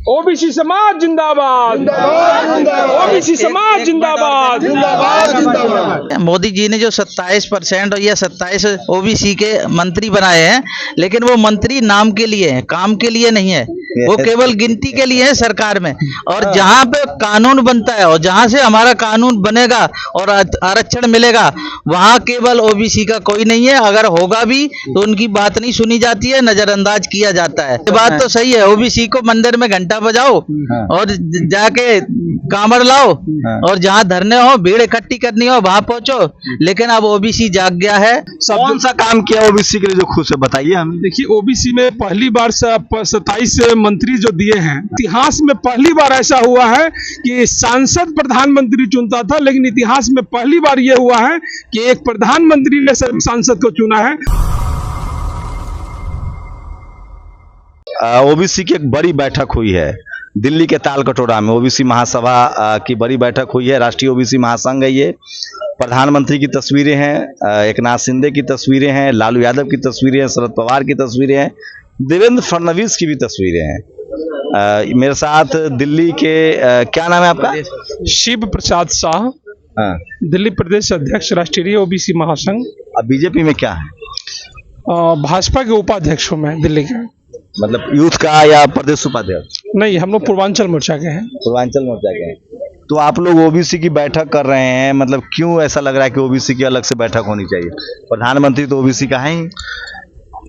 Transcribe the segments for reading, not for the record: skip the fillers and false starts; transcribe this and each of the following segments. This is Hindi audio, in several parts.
ओबीसी समाज जिंदाबाद, ओबीसी समाज जिंदाबाद, जिंदाबाद। मोदी जी ने जो 27% और या 27 ओबीसी के मंत्री बनाए हैं, लेकिन वो मंत्री नाम के लिए हैं, काम के लिए नहीं है। वो केवल गिनती के लिए है सरकार में। और जहाँ पे कानून बनता है और जहाँ से हमारा कानून बनेगा और आरक्षण मिलेगा, वहाँ केवल ओबीसी का कोई नहीं है। अगर होगा भी तो उनकी बात नहीं सुनी जाती है, नजरअंदाज किया जाता है। ये बात तो सही है, ओबीसी को मंदिर में घंटा बजाओ और जाके कांवड़ लाओ और जहाँ धरने हो, भीड़ इकट्ठी करनी हो, वहां पहुंचो। लेकिन अब ओबीसी जाग गया है। कौन सा काम किया ओबीसी के लिए जो खुद से बताइए हमें। देखिए, ओबीसी में पहली बार 27 मंत्री जो दिए हैं, इतिहास में पहली बार ऐसा हुआ है कि सांसद प्रधानमंत्री चुनता था, लेकिन इतिहास में पहली बार यह हुआ है कि एक प्रधानमंत्री ने सांसद को चुना है। ओबीसी की एक बड़ी बैठक हुई है दिल्ली के तालकटोरा में। ओबीसी महासभा की बड़ी बैठक हुई है। राष्ट्रीय ओबीसी महासंघ है ये। प्रधानमंत्री की तस्वीरें हैं, एकनाथ शिंदे की तस्वीरें हैं, लालू यादव की तस्वीरें हैं, शरद पवार की तस्वीरें हैं, देवेंद्र फडणवीस की भी तस्वीरें हैं। मेरे साथ दिल्ली के क्या नाम है आपका? शिव प्रसाद शाह, दिल्ली प्रदेश अध्यक्ष, राष्ट्रीय ओबीसी महासंघ। अब बीजेपी में क्या है? भाजपा के उपाध्यक्ष हूँ मैं दिल्ली के। मतलब यूथ का या प्रदेश उपाध्यक्ष? नहीं, हम लोग पूर्वांचल मोर्चा के हैं। पूर्वांचल मोर्चा के हैं। तो आप लोग ओबीसी की बैठक कर रहे हैं, मतलब क्यों ऐसा लग रहा है कि ओबीसी की अलग से बैठक होनी चाहिए? प्रधानमंत्री तो ओबीसी का है ही।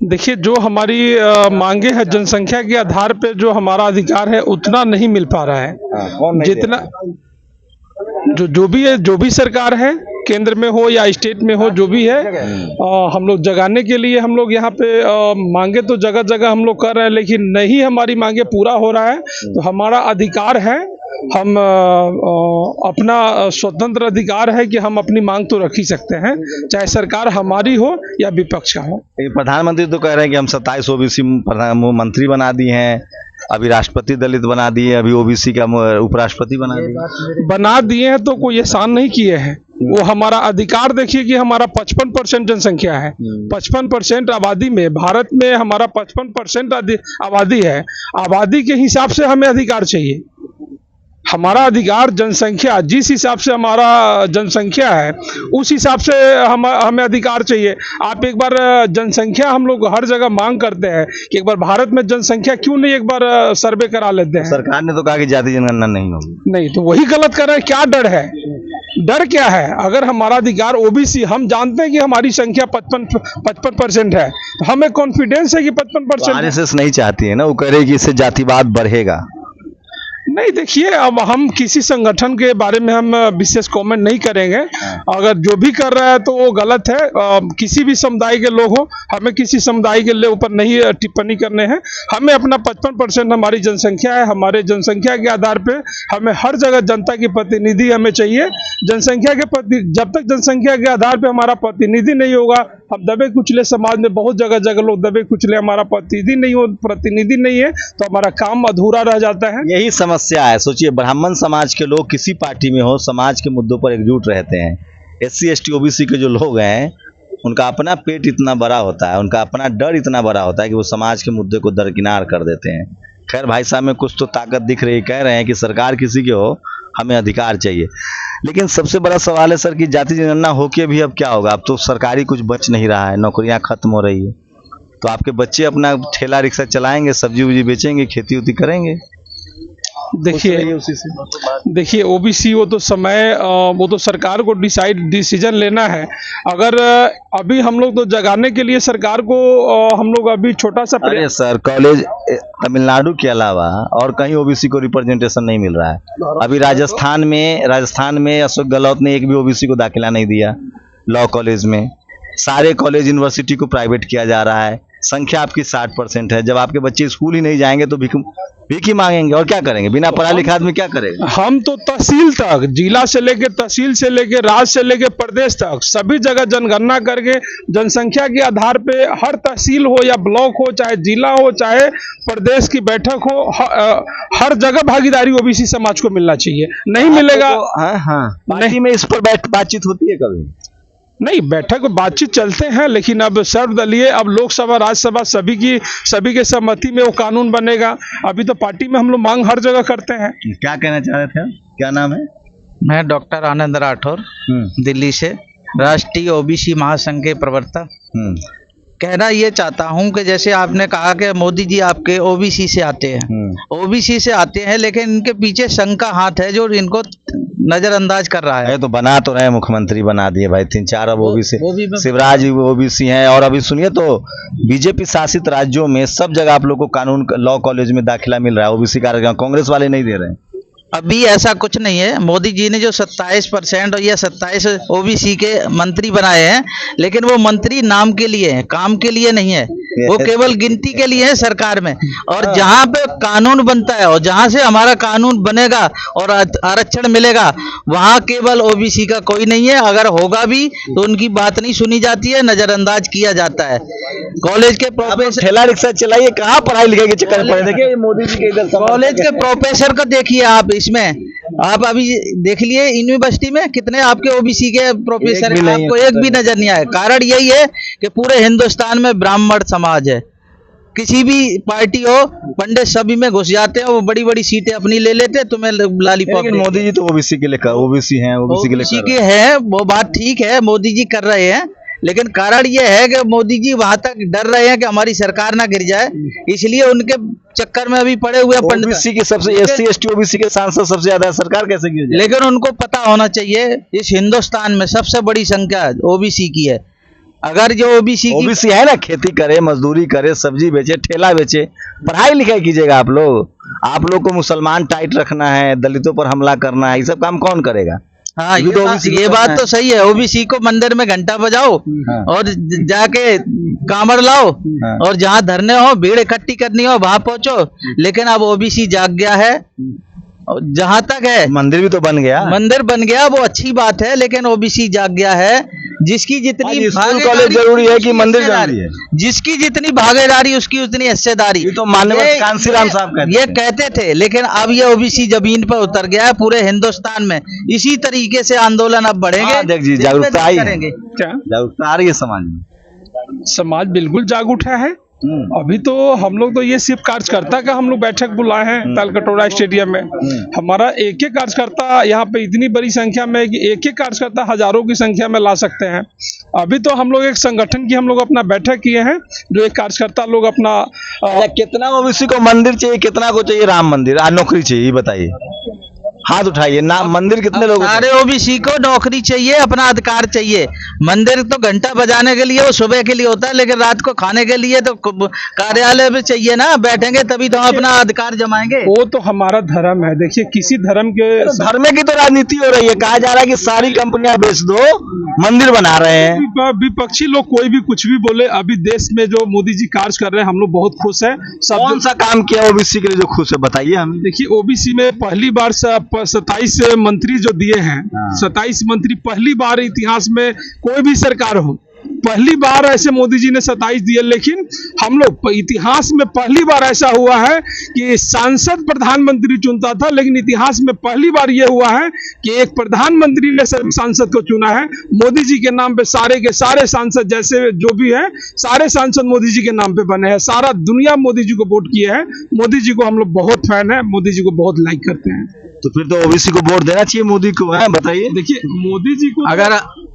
देखिए, जो हमारी मांगे हैं, जनसंख्या के आधार पे जो हमारा अधिकार है उतना नहीं मिल पा रहा है। कौन नहीं जितना जो भी है, जो भी सरकार है, केंद्र में हो या स्टेट में हो, जो भी है, हम लोग जगाने के लिए हम लोग यहाँ पे मांगे तो जगह जगह हम लोग कर रहे हैं, लेकिन नहीं हमारी मांगे पूरा हो रहा है। तो हमारा अधिकार है, हम अपना स्वतंत्र अधिकार है कि हम अपनी मांग तो रख ही सकते हैं, चाहे सरकार हमारी हो या विपक्ष का हो। प्रधानमंत्री तो कह रहे हैं कि हम 27 ओबीसी मंत्री बना दिए हैं, अभी राष्ट्रपति दलित बना दिए, अभी ओबीसी का उपराष्ट्रपति बना दिए हैं। तो कोई एहसान नहीं किए हैं, वो हमारा अधिकार। देखिए कि हमारा 55% जनसंख्या है, 55% आबादी में, भारत में हमारा 55% आबादी है। आबादी के हिसाब से हमें अधिकार चाहिए। हमारा अधिकार जनसंख्या, जिस हिसाब से हमारा जनसंख्या है उस हिसाब से हमें अधिकार चाहिए। आप एक बार जनसंख्या, हम लोग हर जगह मांग करते हैं कि एक बार भारत में जनसंख्या क्यों नहीं एक बार सर्वे करा लेते हैं। सरकार ने तो कहा कि जाति जनगणना नहीं होगी। नहीं, तो वही गलत कर रहे हैं। क्या डर है? डर क्या है? अगर हमारा अधिकार ओबीसी, हम जानते हैं कि हमारी संख्या 55% है, तो हमें कॉन्फिडेंस है कि 55%। आरएसएस नहीं चाहती है ना, वो कह रही है कि इससे जातिवाद बढ़ेगा। नहीं, देखिए, अब हम किसी संगठन के बारे में हम विशेष कमेंट नहीं करेंगे। अगर जो भी कर रहा है तो वो गलत है। किसी भी समुदाय के लोग हो, हमें किसी समुदाय के ऊपर नहीं टिप्पणी करने हैं। हमें अपना 55% हमारी जनसंख्या है, हमारे जनसंख्या के आधार पे हमें हर जगह जनता की प्रतिनिधि हमें चाहिए। जनसंख्या के जब तक जनसंख्या के आधार पे हमारा प्रतिनिधि नहीं होगा, हम दबे कुचले समाज में बहुत जगह जगह लोग दबे कुचले, हमारा प्रतिनिधि नहीं है, तो हमारा काम अधूरा रह जाता है। यही समस्या है। सोचिए, ब्राह्मण समाज के लोग किसी पार्टी में हो, समाज के मुद्दों पर एकजुट रहते हैं। SC ST OBC के जो लोग हैं, उनका अपना पेट इतना बड़ा होता है, उनका अपना डर इतना बड़ा होता है कि वो समाज के मुद्दे को दरकिनार कर देते हैं। खैर, भाई साहब में कुछ तो ताकत दिख रही, कह रहे हैं कि सरकार किसी के हो, हमें अधिकार चाहिए। लेकिन सबसे बड़ा सवाल है सर कि जाति जनगणना होके भी अब क्या होगा? अब तो सरकारी कुछ बच नहीं रहा है, नौकरियां खत्म हो रही है। तो आपके बच्चे अपना ठेला रिक्शा चलाएंगे, सब्जी उब्जी बेचेंगे, खेती उती करेंगे। देखिए ओबीसी वो तो सरकार को डिसीजन लेना है। अगर अभी हम लोग तो जगाने के लिए सरकार को हम लोग अभी छोटा सा अरे सर, कॉलेज तमिलनाडु के अलावा और कहीं ओबीसी को रिप्रेजेंटेशन नहीं मिल रहा है। अभी राजस्थान में अशोक गहलोत ने एक भी ओबीसी को दाखिला नहीं दिया लॉ कॉलेज में। सारे कॉलेज यूनिवर्सिटी को प्राइवेट किया जा रहा है। संख्या आपकी 60% है। जब आपके बच्चे स्कूल ही नहीं जाएंगे तो भीख ही मांगेंगे, और क्या करेंगे? बिना पढ़ा लिखा आदमी क्या करेगा? हम तो तहसील तक, जिला से लेके तहसील से लेके राज्य से लेके प्रदेश तक सभी जगह जनगणना करके जनसंख्या के आधार पे हर तहसील हो या ब्लॉक हो, चाहे जिला हो, चाहे प्रदेश की बैठक हो, हर जगह भागीदारी ओबीसी समाज को मिलना चाहिए। नहीं मिलेगा तो, हाँ, पार्टी में इस पर बातचीत होती है कभी? नहीं, बैठक बातचीत चलते हैं, लेकिन अब सर्वदलीय, अब लोकसभा राज्यसभा सभी के सहमति में वो कानून बनेगा। अभी तो पार्टी में हम लोग मांग हर जगह करते हैं। क्या कहना चाह रहे थे आप? क्या नाम है? मैं डॉक्टर आनंद राठौर, दिल्ली से, राष्ट्रीय ओबीसी महासंघ के प्रवक्ता। कहना ये चाहता हूँ कि जैसे आपने कहा कि मोदी जी आपके ओबीसी से आते हैं, ओबीसी से आते हैं, लेकिन इनके पीछे संघ का हाथ है जो इनको नजरअंदाज कर रहा है। तो बना तो रहे, मुख्यमंत्री बना दिए भाई, 3-4 अब ओबीसी, शिवराज भी ओबीसी हैं। और अभी सुनिए तो बीजेपी शासित राज्यों में सब जगह आप लोग को कानून लॉ कॉलेज में दाखिला मिल रहा है ओबीसी का, कांग्रेस वाले नहीं दे रहे हैं। अभी ऐसा कुछ नहीं है। मोदी जी ने जो 27% और या 27 ओबीसी के मंत्री बनाए हैं, लेकिन वो मंत्री नाम के लिए हैं, काम के लिए नहीं है। वो केवल गिनती के लिए है सरकार में। और जहां पे कानून बनता है और जहां से हमारा कानून बनेगा और आरक्षण मिलेगा, वहां केवल ओबीसी का कोई नहीं है। अगर होगा भी तो उनकी बात नहीं सुनी जाती है, नजरअंदाज किया जाता है। कॉलेज के प्रोफेसर ठेला रिक्शा चलाइए, कहाँ पढ़ाई लिखाई के चक्कर में पड़े। देखिए मोदी जी के इधर कॉलेज के प्रोफेसर को देखिए आप, इसमें आप अभी देख लिए यूनिवर्सिटी में कितने आपके ओबीसी के प्रोफेसर हैं, आपको एक भी नजर नहीं आया। कारण यही है कि पूरे हिंदुस्तान में ब्राह्मण समाज है। किसी भी पार्टी हो, पंडित सभी में घुस जाते हैं, वो बड़ी बड़ी सीटें अपनी ले लेते हैं, तुम्हें लॉलीपॉप। मोदी जी तो ओबीसी के लिए ओबीसी हैं, ओबीसी के लिए है, वो बात ठीक है, मोदी जी कर रहे हैं। लेकिन कारण ये है कि मोदी जी वहां तक डर रहे हैं कि हमारी सरकार ना गिर जाए, इसलिए उनके चक्कर में अभी पड़े हुए पंडित। ओबीसी के सबसे एससी एसटी ओबीसी के सांसद सबसे ज्यादा, सरकार कैसे गिर जाए? लेकिन उनको पता होना चाहिए इस हिंदुस्तान में सबसे बड़ी संख्या ओबीसी की है। अगर जो ओबीसी है ना, खेती करे, मजदूरी करे, सब्जी बेचे, ठेला बेचे, पढ़ाई लिखाई कीजिएगा आप लोग को मुसलमान टाइट रखना है, दलितों पर हमला करना है, ये सब काम कौन करेगा? हाँ, ये बात तो सही है। ओबीसी को मंदिर में घंटा बजाओ और जाके कांवड़ लाओ और जहाँ धरने हो, भीड़ इकट्ठी करनी हो, वहां पहुंचो। लेकिन अब ओबीसी जाग गया है। जहां तक है, मंदिर भी तो बन गया, वो अच्छी बात है, लेकिन ओबीसी जाग गया है। जिसकी जितनी कॉलेज जरूरी है कि मंदिर जरूरी है, जिसकी जितनी भागीदारी उसकी उतनी हिस्सेदारी। तो माननीय कांसीराम साहब ये कहते थे, लेकिन अब ये ओबीसी जमीन पर उतर गया है पूरे हिंदुस्तान में। इसी तरीके से आंदोलन अब बढ़ेंगे। देख जी, जागरूकता आई है, जागरूकता आ रही है समाज में। समाज बिल्कुल जाग उठा है। अभी तो हम लोग तो ये सिर्फ कार्यकर्ता का हम लोग बैठक बुलाए हैं तालकटोरा स्टेडियम में। हमारा एक एक कार्यकर्ता यहाँ पे इतनी बड़ी संख्या में कि एक एक कार्यकर्ता हजारों की संख्या में ला सकते हैं। अभी तो हम लोग एक संगठन की हम लोग अपना बैठक किए हैं, जो एक कार्यकर्ता लोग अपना कितना ओबीसी को मंदिर चाहिए, कितना को चाहिए राम मंदिर, नौकरी चाहिए, ये बताइए, हाथ उठाइए ना। मंदिर कितने लोग? सारे ओबीसी को नौकरी चाहिए, अपना अधिकार चाहिए। मंदिर तो घंटा बजाने के लिए, वो सुबह के लिए होता है, लेकिन रात को खाने के लिए तो कार्यालय भी चाहिए ना। बैठेंगे तभी तो हम अपना अधिकार जमाएंगे। वो तो हमारा धर्म है। देखिए, किसी धर्म के धर्म की तो राजनीति हो रही है। कहा जा रहा है कि सारी कंपनियां बेच दो, मंदिर बना रहे हैं। विपक्षी लोग कोई भी कुछ भी बोले, अभी देश में जो मोदी जी कार्य कर रहे हैं, हम लोग बहुत खुश है। कौन सा काम किया ओबीसी के लिए जो खुश है, बताइए हमें। देखिए, ओबीसी में पहली बार 27 मंत्री जो दिए हैं, 27 मंत्री पहली बार इतिहास में कोई भी सरकार हो, पहली बार ऐसे मोदी जी ने 27 दिए। लेकिन हम लोग इतिहास में पहली बार ऐसा हुआ है कि सांसद प्रधानमंत्री चुनता था, लेकिन इतिहास में पहली बार यह हुआ है कि एक प्रधानमंत्री ने सांसद को चुना है। मोदी जी के नाम पे सारे के सारे सांसद, जैसे जो भी है, सारे सांसद मोदी जी के नाम पे बने हैं। सारा दुनिया मोदी जी को वोट किए है। मोदी जी को हम लोग बहुत फैन है, मोदी जी को बहुत लाइक करते हैं। तो फिर तो ओबीसी को वोट देना चाहिए मोदी को, है? बताइए। देखिए, मोदी जी को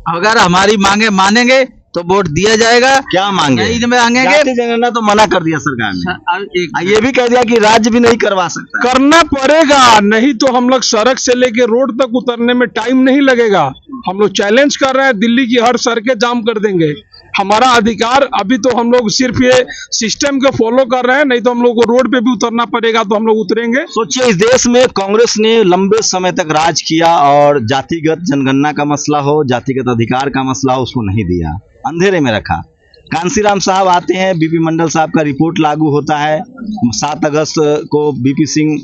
अगर हमारी मांगे मानेंगे तो वोट दिया जाएगा। क्या मांगे? मांगेंगे जनगणना तो मना कर दिया सरकार ने। ये भी कह दिया कि राज्य भी नहीं करवा सकता। करना पड़ेगा, नहीं तो हम लोग सड़क से लेके रोड तक उतरने में टाइम नहीं लगेगा। हम लोग चैलेंज कर रहे हैं, दिल्ली की हर सड़कें जाम कर देंगे। हमारा अधिकार, अभी तो हम लोग सिर्फ ये सिस्टम को फॉलो कर रहे हैं, नहीं तो हम लोग को रोड पे भी उतरना पड़ेगा, तो हम लोग उतरेंगे। सोचिए, इस देश में कांग्रेस ने लंबे समय तक राज किया और जातिगत जनगणना का मसला हो, जातिगत अधिकार का मसला हो, उसको नहीं दिया, अंधेरे में रखा। कांसीराम साहब आते हैं, बीपी मंडल साहब का रिपोर्ट लागू होता है। 7 अगस्त को बीपी सिंह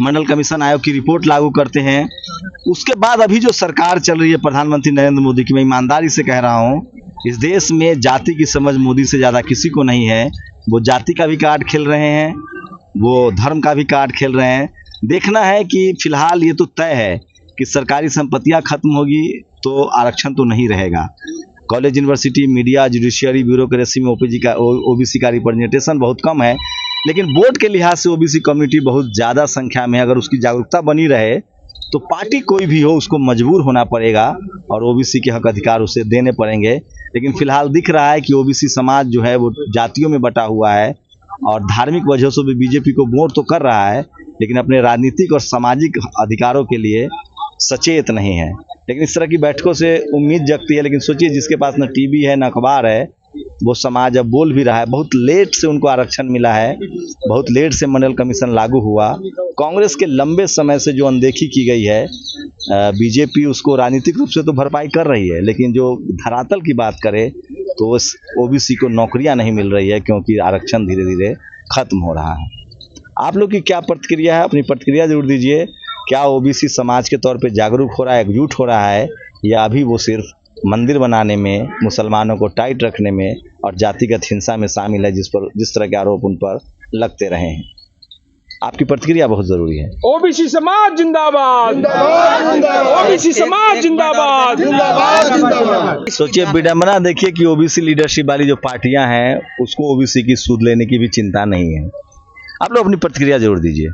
मंडल कमीशन आयोग की रिपोर्ट लागू करते हैं। उसके बाद अभी जो सरकार चल रही है प्रधानमंत्री नरेंद्र मोदी की, मैं ईमानदारी से कह रहा हूँ, इस देश में जाति की समझ मोदी से ज्यादा किसी को नहीं है। वो जाति का भी कार्ड खेल रहे हैं, वो धर्म का भी कार्ड खेल रहे हैं। देखना है कि फिलहाल ये तो तय है कि सरकारी संपत्तियां खत्म होगी तो आरक्षण तो नहीं रहेगा। College, university, media, judiciary, bureaucracy में ओबीसी का रिप्रेजेंटेशन बहुत कम है। लेकिन वोट के लिहाज से ओबीसी कम्युनिटी बहुत ज़्यादा संख्या में है। अगर उसकी जागरूकता बनी रहे तो पार्टी कोई भी हो उसको मजबूर होना पड़ेगा और ओबीसी के हक अधिकार उसे देने पड़ेंगे। लेकिन फिलहाल दिख रहा है कि ओबीसी समाज जो है वो जातियों में बटा हुआ है और धार्मिक वजह से भी बीजेपी को वोट तो कर रहा है, लेकिन अपने राजनीतिक और सामाजिक अधिकारों के लिए सचेत नहीं है। लेकिन इस तरह की बैठकों से उम्मीद जगती है। लेकिन सोचिए, जिसके पास न टीवी है न अखबार है, वो समाज अब बोल भी रहा है। बहुत लेट से उनको आरक्षण मिला है, बहुत लेट से मंडल कमीशन लागू हुआ। कांग्रेस के लंबे समय से जो अनदेखी की गई है, बीजेपी उसको राजनीतिक रूप से तो भरपाई कर रही है, लेकिन जो धरातल की बात करे तो ओबीसी को नौकरियां नहीं मिल रही है, क्योंकि आरक्षण धीरे धीरे खत्म हो रहा है। आप लोग की क्या प्रतिक्रिया है? अपनी प्रतिक्रिया जरूर दीजिए। क्या ओबीसी समाज के तौर पे जागरूक हो रहा है, एकजुट हो रहा है, या अभी वो सिर्फ मंदिर बनाने में, मुसलमानों को टाइट रखने में और जातिगत हिंसा में शामिल है, जिस तरह के आरोप उन पर लगते रहे हैं? आपकी प्रतिक्रिया बहुत जरूरी है। ओबीसी समाज जिंदाबाद, ओबीसी समाज जिंदाबाद। सोचिए, विडंबना देखिए कि ओबीसी लीडरशिप वाली जो पार्टियां हैं उसको ओबीसी की सूद लेने की भी चिंता नहीं है। आप लोग अपनी प्रतिक्रिया जरूर दीजिए।